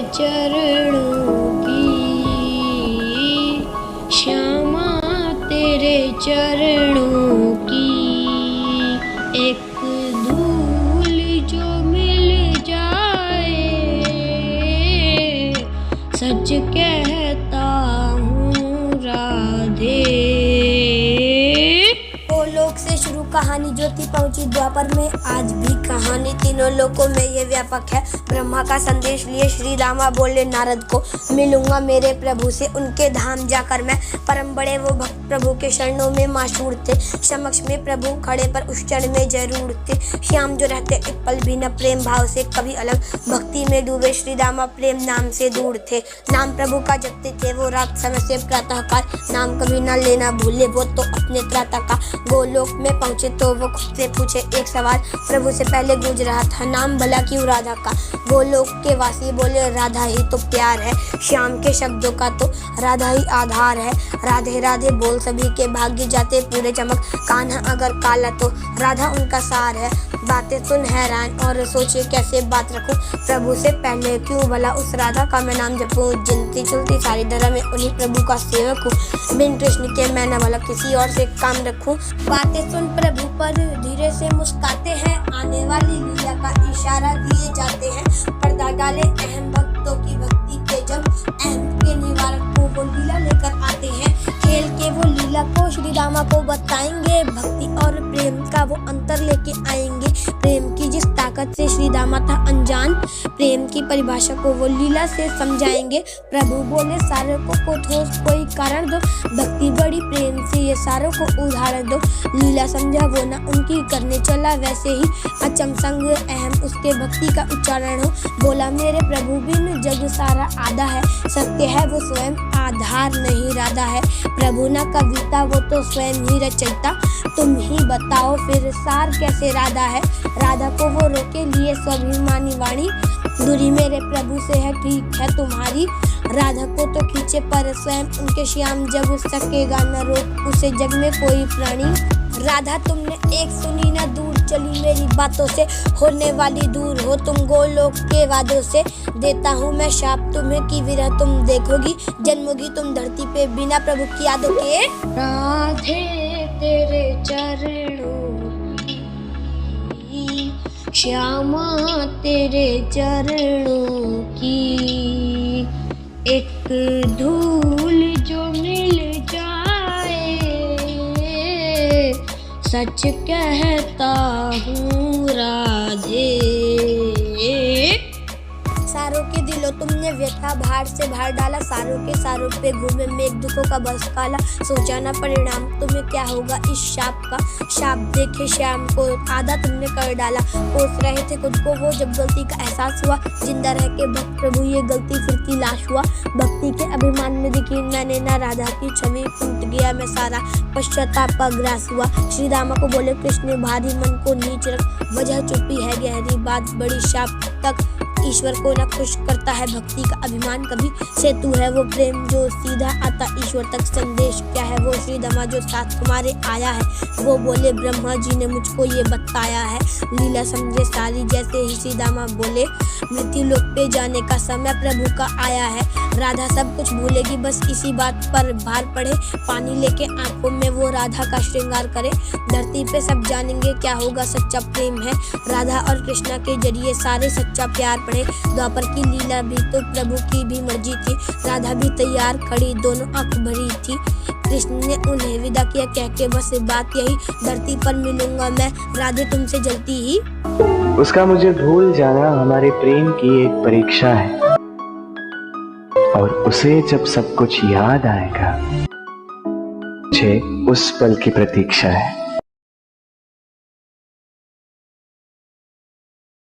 चरणों की, श्यामा तेरे चरणों की। एक धूल जो मिल जाए, सच कहता हूँ राधे। गोलोक से शुरू कहानी जो थी पहुंची द्वापर में, आज भी कहानी तीनों लोकों में ये व्यापक है। ब्रह्मा का संदेश लिए श्री रामा बोले नारद को, मिलूंगा मेरे प्रभु से उनके धाम जाकर मैं। परम बड़े वो भक्त प्रभु के शरणों में माशूर थे, समक्ष में प्रभु खड़े पर उस क्षण में जरूर थे। श्याम जो रहते एक पल भी न प्रेम भाव से कभी अलग, भक्ति में डूबे श्री रामा प्रेम नाम से दूर थे। नाम प्रभु का जपते थे वो रात समय से प्रातःकाल, नाम कभी न लेना भूले वो तो अपने त्राता का। गोलोक में पहुंचे तो वो खुद से पूछे एक सवाल, प्रभु से पहले गूंज रहा था नाम भला क्यों राधा का। गोलोक के वासी बोले राधा ही तो प्यार है, श्याम के शब्दों का तो राधा ही आधार है। राधे राधे बोल सभी के भाग्य जाते पूरे चमक, कान्हा अगर काला तो राधा उनका सार है। बातें सुन हैरान और सोचे कैसे बात रखूं, प्रभु से पहले क्यों भला उस राधा का मैं नाम जपूं। जिनती चलती सारी धरा में उन्हीं प्रभु का सेवक हूँ, बिन कृष्ण के मैं न भला किसी और से काम रखूं। बातें सुन प्रभु पर धीरे से मुस्काते हैं, आने वाली लीला का इशारा दिए जाते हैं। पर्दा डाले अहम भक्तों की भक्ति के जब, अहम के निवारक को वो लीला लेकर आते हैं। खेल के वो लीला को श्री रामा को बताएंगे, भक्ति और प्रेम का वो अंतर लेके आएंगे। प्रेम की जिस ताकत से श्री रामा था अनजान, प्रेम की परिभाषा को वो लीला से समझाएंगे। प्रभु बोले सारों को ठोस कोई कारण दो, भक्ति बड़ी प्रेम से ये सारों को उदाहरण दो। लीला समझा वो ना उनकी करने चला वैसे ही, अचम संग अहम उसके भक्ति का उच्चारण हो। बोला मेरे प्रभु बिन जग सारा आधा है, सत्य है वो स्वयं आधार नहीं राधा है। प्रभु ना कविता वो तो स्वयं ही रचयिता, तुम ही बताओ फिर सार कैसे राधा है। राधा को वो रोके लिए स्वाभिमानी वाणी, दूरी मेरे प्रभु से है ठीक है तुम्हारी। राधा को तो खींचे पर स्वयं उनके श्याम, जब सकेगा न रोक उसे जग में कोई प्राणी। राधा तुमने एक सुनी ना दूर चली मेरी बातों से, होने वाली दूर हो तुम गोलोक के वादों से। देता हूँ मैं शाप तुम्हें कि विरह तुम देखोगी, जन्मोगी तुम धरती पे बिना प्रभु की यादों के। राधे तेरे चरणों की, श्यामा तेरे चरणों की। एक धूल जो मिल जाए, सच कहता हूँ राधे। सारों के दिलों तुमने व्यथा भार से भार डाला, सारों के सारों पे घूमे मेघ दुखों का बस काला। सोचा ना परिणाम तुम्हें क्या होगा इस शाप का, शाप देखे श्याम को आधा तुमने कर डाला। कोस रहे थे खुद को वो जब गलती का एहसास हुआ, जिंदा रह के भक्त प्रभु ये गलती फिर की लाश हुआ। भक्ति के अभिमान में दिखी मैंने ना राधा की छवि, टूट गया मैं सारा पश्चाताप का ग्रास हुआ। श्री रामा को बोले कृष्ण भारी मन को नीच रख, वजह चुप्पी है गहरी बात बड़ी शाप तक। ईश्वर को न खुश करता है भक्ति का अभिमान कभी, सेतु है वो प्रेम जो सीधा आता ईश्वर तक। संदेश क्या है वो श्री दामा जो साथ तुम्हारे आया है, वो बोले ब्रह्मा जी ने मुझको ये बताया है। लीला समझे सारी जैसे ही श्री दामा बोले, मृत्यु लोक पे जाने का समय प्रभु का आया है। राधा सब कुछ भूलेगी बस इसी बात पर भार पड़े, पानी लेके आंखों में वो राधा का श्रृंगार करे। धरती पे सब जानेंगे क्या होगा सच्चा प्रेम है, राधा और कृष्णा के जरिए सारे सच्चा प्यार पड़े। द्वापर की लीला भी तो प्रभु की भी मर्जी थी, राधा भी तैयार खड़ी दोनों आंख भरी थी। कृष्ण ने उन्हें विदा किया कह के बस बात यही, धरती पर मिलूंगा मैं राधे तुमसे जलती ही। उसका मुझे भूल जाना हमारे प्रेम की एक परीक्षा है, और उसे जब सब कुछ याद आएगा मुझे उस पल की प्रतीक्षा है।